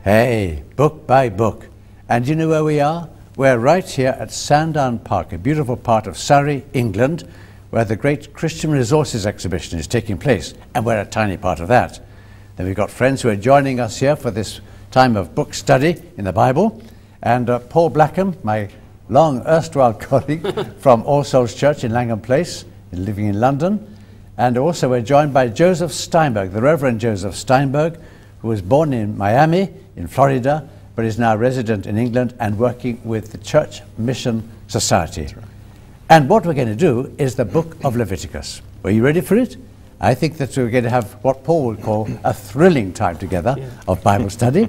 Hey, book by book. And you know where we are? We're right here at Sandown Park, a beautiful part of Surrey, England, where the great Christian Resources exhibition is taking place, and we're a tiny part of that. Then we've got friends who are joining us here for this time of book study in the Bible, and Paul Blackham, my long erstwhile colleague from All Souls Church in Langham Place, living in London. And also we're joined by Joseph Steinberg, the Reverend Joseph Steinberg, who was born in Miami, in Florida, but is now resident in England and working with the Church Mission Society. Right. And what we're going to do is the book of Leviticus. Are you ready for it? I think that we're going to have what Paul would call a thrilling time together of Bible study.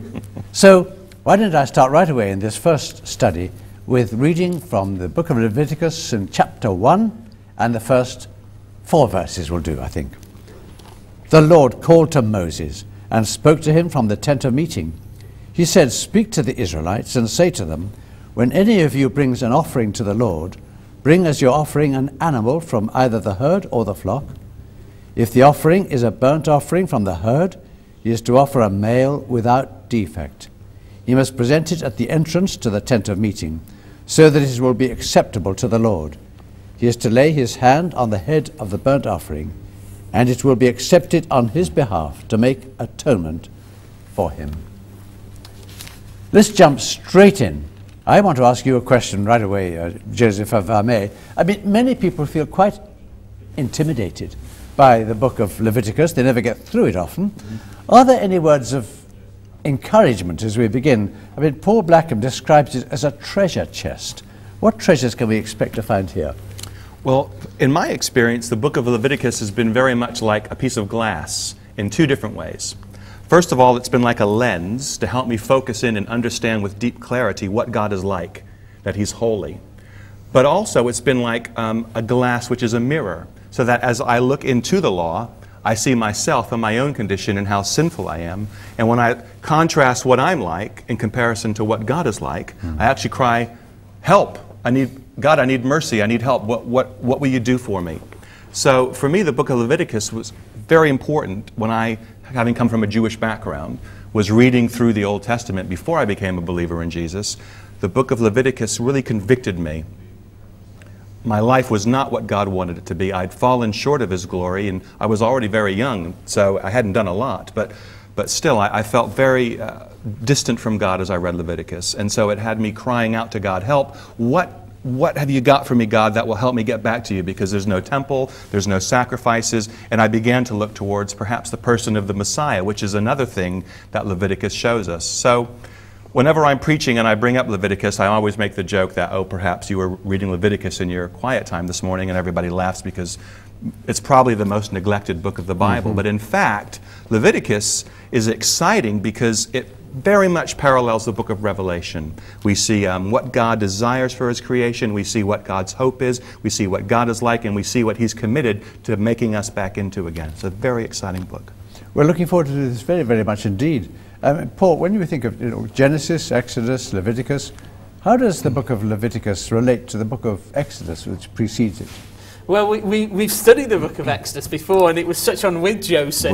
So why don't I start right away in this first study with reading from the book of Leviticus in chapter 1, and the first 4 verses will do, I think. The Lord called to Moses and spoke to him from the tent of meeting. He said, "Speak to the Israelites and say to them, when any of you brings an offering to the Lord, bring as your offering an animal from either the herd or the flock. If the offering is a burnt offering from the herd, he is to offer a male without defect. He must present it at the entrance to the tent of meeting, so that it will be acceptable to the Lord. He is to lay his hand on the head of the burnt offering, and it will be accepted on his behalf to make atonement for him." Let's jump straight in. I want to ask you a question right away, Joseph, if I may. I mean, many people feel quite intimidated by the book of Leviticus. They never get through it often. Are there any words of encouragement as we begin? I mean, Paul Blackham describes it as a treasure chest. What treasures can we expect to find here? Well, in my experience, the book of Leviticus has been very much like a piece of glass in 2 different ways. First of all, it's been like a lens to help me focus in and understand with deep clarity what God is like, that He's holy. But also, it's been like a glass which is a mirror, so that as I look into the law, I see myself and my own condition and how sinful I am. And when I contrast what I'm like in comparison to what God is like, I actually cry, "Help! God, I need mercy, I need help. What will you do for me?" So for me, the book of Leviticus was very important when I, having come from a Jewish background, was reading through the Old Testament before I became a believer in Jesus. The book of Leviticus really convicted me. My life was not what God wanted it to be. I'd fallen short of His glory, and I was already very young, so I hadn't done a lot. But still, I felt very distant from God as I read Leviticus. And so it had me crying out to God, "Help, what have you got for me, God, that will help me get back to you?" Because there's no temple, there's no sacrifices, and I began to look towards perhaps the person of the Messiah, which is another thing that Leviticus shows us. So whenever I'm preaching and I bring up Leviticus, I always make the joke that, "Oh, perhaps you were reading Leviticus in your quiet time this morning," and everybody laughs because it's probably the most neglected book of the Bible. But in fact, Leviticus is exciting because it very much parallels the book of Revelation. We see what God desires for His creation, we see what God's hope is, we see what God is like, and we see what He's committed to making us back into again. It's a very exciting book. We're looking forward to this very, very much indeed. Paul, when you think of Genesis, Exodus, Leviticus, how does the book of Leviticus relate to the book of Exodus, which precedes it? Well, we've studied the book of Exodus before, and it was such on with Joseph.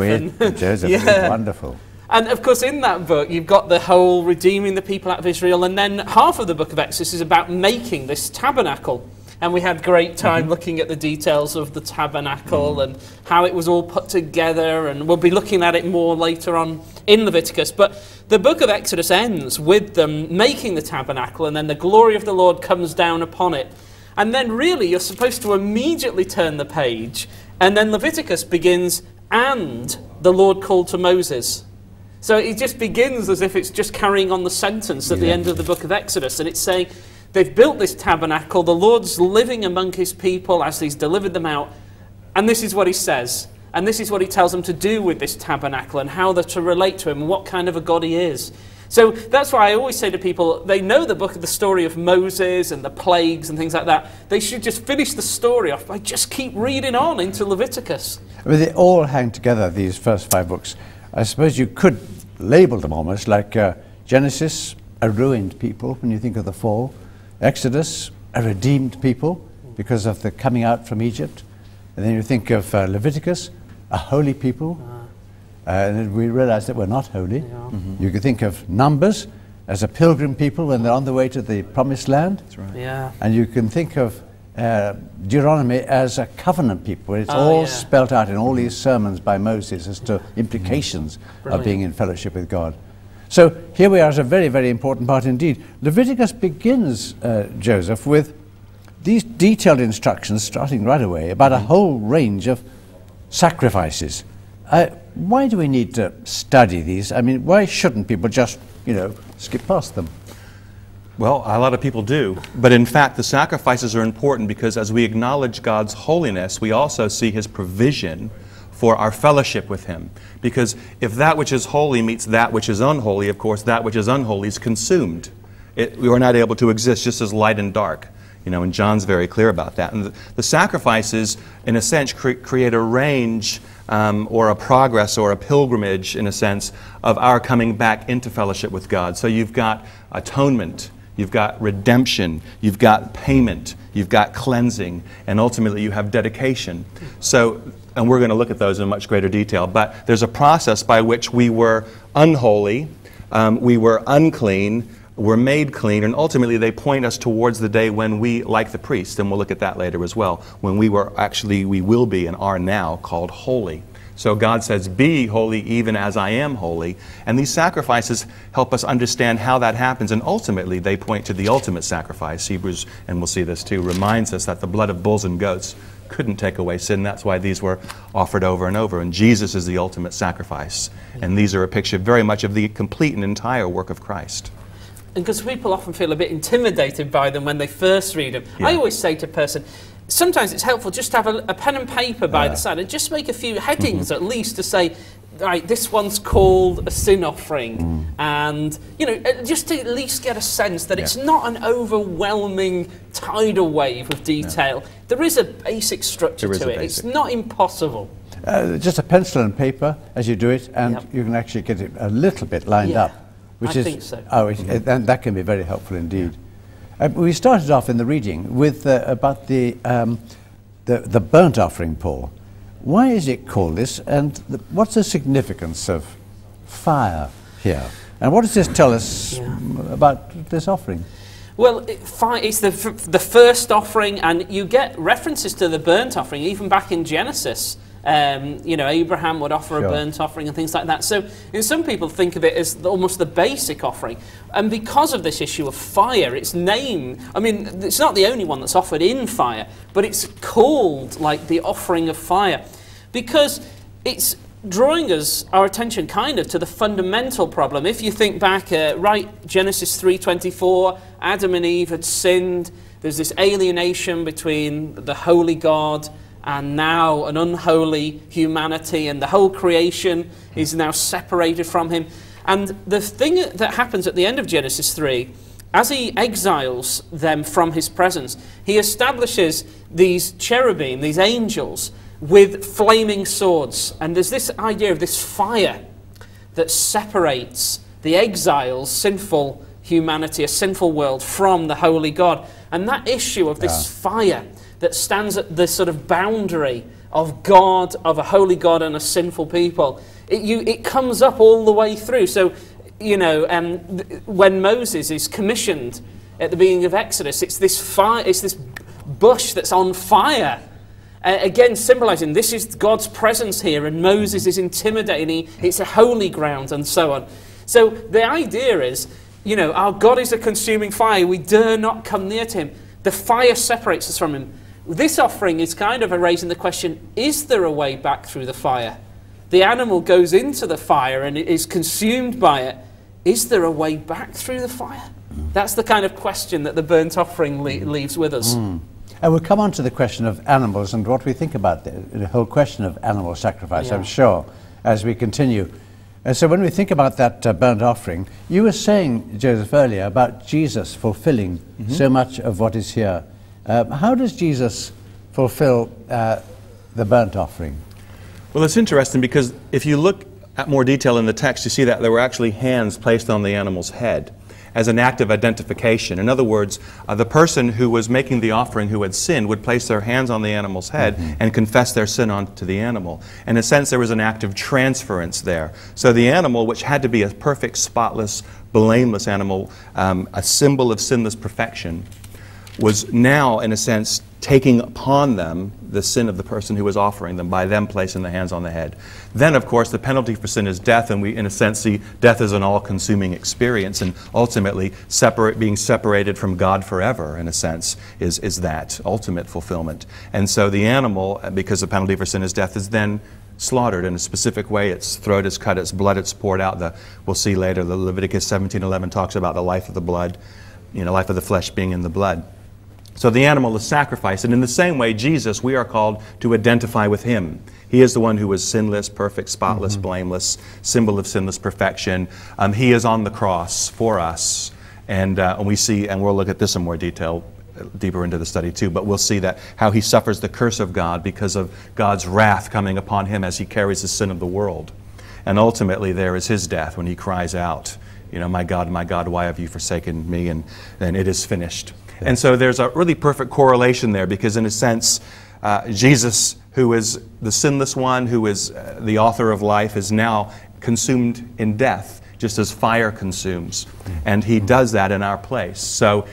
Joseph, yeah. Wonderful. And of course, in that book, you've got the whole redeeming the people out of Israel, and then half of the book of Exodus is about making this tabernacle. And we had great time looking at the details of the tabernacle and how it was all put together, and we'll be looking at it more later on in Leviticus. But the book of Exodus ends with them making the tabernacle, and then the glory of the Lord comes down upon it. And then really, you're supposed to immediately turn the page, and then Leviticus begins, "And the Lord called to Moses." So it just begins as if it's just carrying on the sentence at the end of the book of Exodus. And it's saying, they've built this tabernacle, the Lord's living among His people as He's delivered them out. And this is what He says. And this is what He tells them to do with this tabernacle, and how they're to relate to Him, and what kind of a God He is. So that's why I always say to people, they know the story of Moses and the plagues and things like that. They should just finish the story off by just keep reading on into Leviticus. I mean, they all hang together, these first 5 books. I suppose you could label them almost like Genesis, a ruined people when you think of the fall. Exodus, a redeemed people because of the coming out from Egypt. And then you think of Leviticus, a holy people. And we realize that we're not holy. Yeah. You can think of Numbers as a pilgrim people when they're on the way to the promised land. That's right. Yeah. And you can think of Deuteronomy as a covenant people. It's Oh, all yeah. spelt out in all these sermons by Moses as to implications of Brilliant. being in fellowship with God. So here we are at a very, very important part indeed. Leviticus begins, Joseph, with these detailed instructions, starting right away, about a whole range of sacrifices. Why do we need to study these? I mean, why shouldn't people just, skip past them? Well, a lot of people do. But in fact, the sacrifices are important because as we acknowledge God's holiness, we also see His provision for our fellowship with Him. Because if that which is holy meets that which is unholy, of course, that which is unholy is consumed. We are not able to exist just as light and dark. And John's very clear about that. And the sacrifices, in a sense, create a range or a progress or a pilgrimage, in a sense, of our coming back into fellowship with God. So you've got atonement, you've got redemption, you've got payment, you've got cleansing, and ultimately you have dedication. So, and we're going to look at those in much greater detail, but there's a process by which we were unholy, we were unclean, we're made clean, and ultimately they point us towards the day when we, like the priest, and we'll look at that later as well, when we will be and are now called holy. So God says, be holy even as I am holy. And these sacrifices help us understand how that happens, and ultimately they point to the ultimate sacrifice. Hebrews, and we'll see this too, reminds us that the blood of bulls and goats couldn't take away sin. That's why these were offered over and over. And Jesus is the ultimate sacrifice. And these are a picture very much of the complete and entire work of Christ. And because people often feel a bit intimidated by them when they first read them. Yeah. I always say to a person, sometimes it's helpful just to have a pen and paper by the side and just make a few headings at least to say, right, this one's called a sin offering. And, just to at least get a sense that it's not an overwhelming tidal wave of detail. No. There is a basic structure to it. It's not impossible. Just a pencil and paper as you do it, and you can actually get it a little bit lined up. I think so. And that can be very helpful indeed. We started off in the reading with about the burnt offering, Paul. Why is it called this, and what's the significance of fire here? And what does this tell us about this offering? Well, it's the first offering, and you get references to the burnt offering even back in Genesis. Abraham would offer a burnt offering and things like that. So some people think of it as almost the basic offering. And because of this issue of fire, it's named, it's not the only one that's offered in fire, but it's called like the offering of fire. Because it's drawing our attention kind of to the fundamental problem. If you think back, Genesis 3:24, Adam and Eve had sinned. There's this alienation between the holy God and now an unholy humanity, and the whole creation is now separated from him. And the thing that happens at the end of Genesis 3, as he exiles them from his presence, he establishes these cherubim, these angels, with flaming swords. And there's this idea of this fire that separates the exiles, sinful humanity, a sinful world, from the holy God. And that issue of this fire that stands at the sort of boundary of God, of a holy God and a sinful people, it comes up all the way through. So, when Moses is commissioned at the beginning of Exodus, it's this fire, it's this bush that's on fire. Again, symbolizing this is God's presence here, and Moses is intimidating. It's a holy ground, and so on. So the idea is, our God is a consuming fire. We dare not come near to him. The fire separates us from him. This offering is kind of raising the question, is there a way back through the fire? The animal goes into the fire and it is consumed by it. Is there a way back through the fire? That's the kind of question that the burnt offering leaves with us. And we'll come on to the question of animals and what we think about the whole question of animal sacrifice, I'm sure, as we continue. So when we think about that burnt offering, you were saying, Joseph, earlier about Jesus fulfilling so much of what is here. How does Jesus fulfill the burnt offering? Well, it's interesting because if you look at more detail in the text, you see that there were actually hands placed on the animal's head. as an act of identification. In other words, the person who was making the offering who had sinned would place their hands on the animal's head and confess their sin onto the animal. In a sense, there was an act of transference there. So the animal, which had to be a perfect, spotless, blameless animal, a symbol of sinless perfection, was now, in a sense, taking upon them the sin of the person who was offering them by them placing the hands on the head. Then, of course, the penalty for sin is death, and we, in a sense, see death as an all-consuming experience, and ultimately being separated from God forever, in a sense, is that ultimate fulfillment. And so the animal, because the penalty for sin is death, is then slaughtered in a specific way. Its throat is cut, its blood is poured out. We'll see later, the Leviticus 17:11 talks about the life of the blood, life of the flesh being in the blood. So the animal is sacrificed, and in the same way, Jesus, we are called to identify with him. He is the one who was sinless, perfect, spotless, blameless, symbol of sinless perfection. He is on the cross for us, and we see, and we'll look at this in more detail deeper into the study too, but we'll see that how he suffers the curse of God because of God's wrath coming upon him as he carries the sin of the world. And ultimately there is his death when he cries out, my God, why have you forsaken me? And it is finished. And so there's a really perfect correlation there, because in a sense, Jesus, who is the sinless one, who is the author of life, is now consumed in death, just as fire consumes. And he does that in our place. So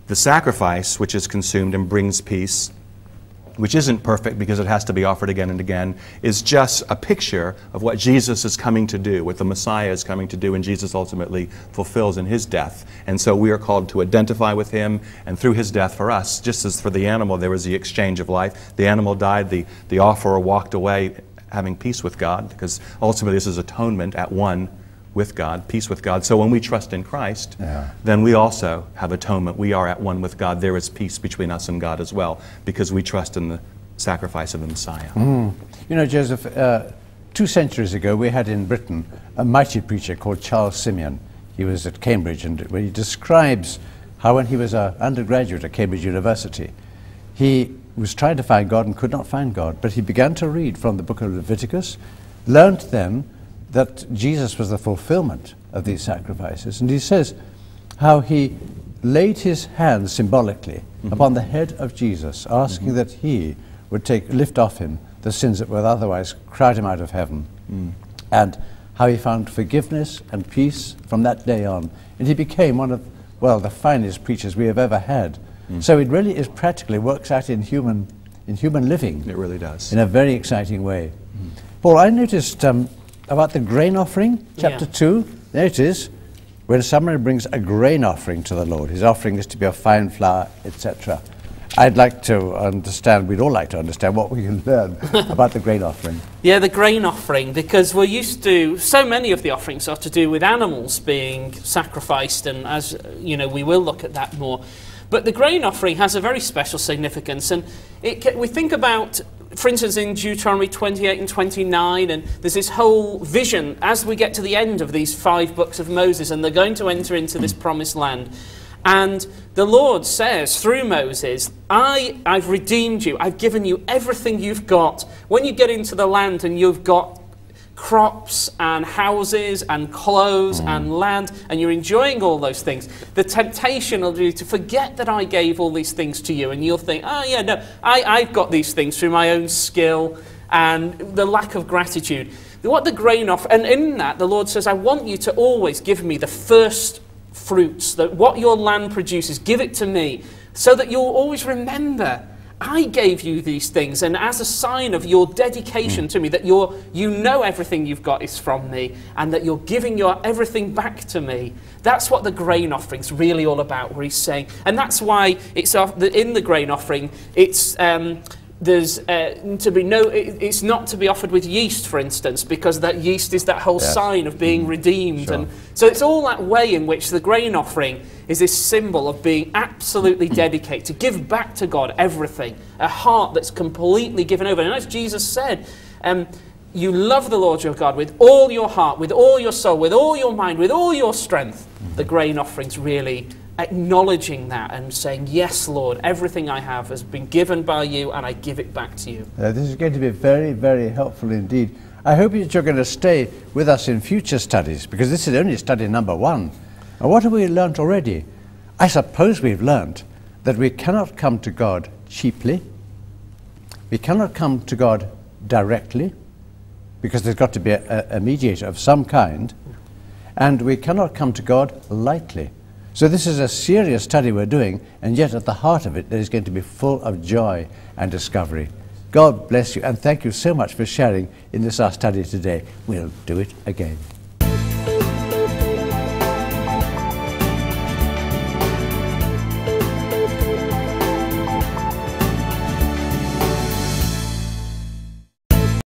the sacrifice, which is consumed and brings peace, which isn't perfect because it has to be offered again and again, is just a picture of what Jesus is coming to do, what the Messiah is coming to do, and Jesus ultimately fulfills in his death. And so we are called to identify with him, and through his death for us, just as for the animal there was the exchange of life. The animal died, the offerer walked away having peace with God, because ultimately this is atonement at one with God, peace with God. So when we trust in Christ, then we also have atonement. We are at one with God. There is peace between us and God as well, because we trust in the sacrifice of the Messiah. Joseph, 2 centuries ago we had in Britain a mighty preacher called Charles Simeon. He was at Cambridge, and where he describes how when he was an undergraduate at Cambridge University, he was trying to find God and could not find God, but he began to read from the book of Leviticus, learned then that Jesus was the fulfillment of these sacrifices. And he says how he laid his hands symbolically upon the head of Jesus, asking that he would lift off him the sins that would otherwise crowd him out of heaven. And how he found forgiveness and peace from that day on. And he became one of, the finest preachers we have ever had. So it really is practically works out in human living. It really does. In a very exciting way. Paul, I noticed about the grain offering, chapter 2, there it is, when someone brings a grain offering to the Lord. His offering is to be of fine flour, etc. I'd like to understand, we'd all like to understand what we can learn about the grain offering. Yeah, the grain offering, because we're used to, so many of the offerings are to do with animals being sacrificed, and as you know, we will look at that more. But the grain offering has a very special significance, and we think about, for instance, in Deuteronomy 28 and 29, and there's this whole vision as we get to the end of these 5 books of Moses, and they're going to enter into this promised land. And the Lord says through Moses, I've redeemed you, I've given you everything you've got. When you get into the land and you've got crops and houses and clothes and land, and you're enjoying all those things, the temptation will be to forget that I gave all these things to you, and you'll think, I've got these things through my own skill, and the lack of gratitude. What the grain off, and in that the Lord says, I want you to always give me the first fruits, that what your land produces, give it to me, so that you'll always remember I gave you these things, and as a sign of your dedication to me, that you know everything you've got is from me, and that you're giving your everything back to me. That's what the grain offering's really all about, where he's saying, and that's why it's in the grain offering, it's it's not to be offered with yeast, for instance, because that yeast is that whole sign of being redeemed. Sure. And so it's all that way in which the grain offering is this symbol of being absolutely dedicated, to give back to God everything, a heart that's completely given over. And as Jesus said, you love the Lord your God with all your heart, with all your soul, with all your mind, with all your strength. The grain offering's really acknowledging that and saying, yes, Lord, everything I have has been given by you, and I give it back to you. This is going to be very, very helpful indeed. I hope that you're going to stay with us in future studies, because this is only study number 1. And what have we learnt already? I suppose we've learnt that we cannot come to God cheaply. We cannot come to God directly, because there's got to be a mediator of some kind. And we cannot come to God lightly. So this is a serious study we're doing, and yet at the heart of it, it is going to be full of joy and discovery. God bless you, and thank you so much for sharing in this our study today. We'll do it again.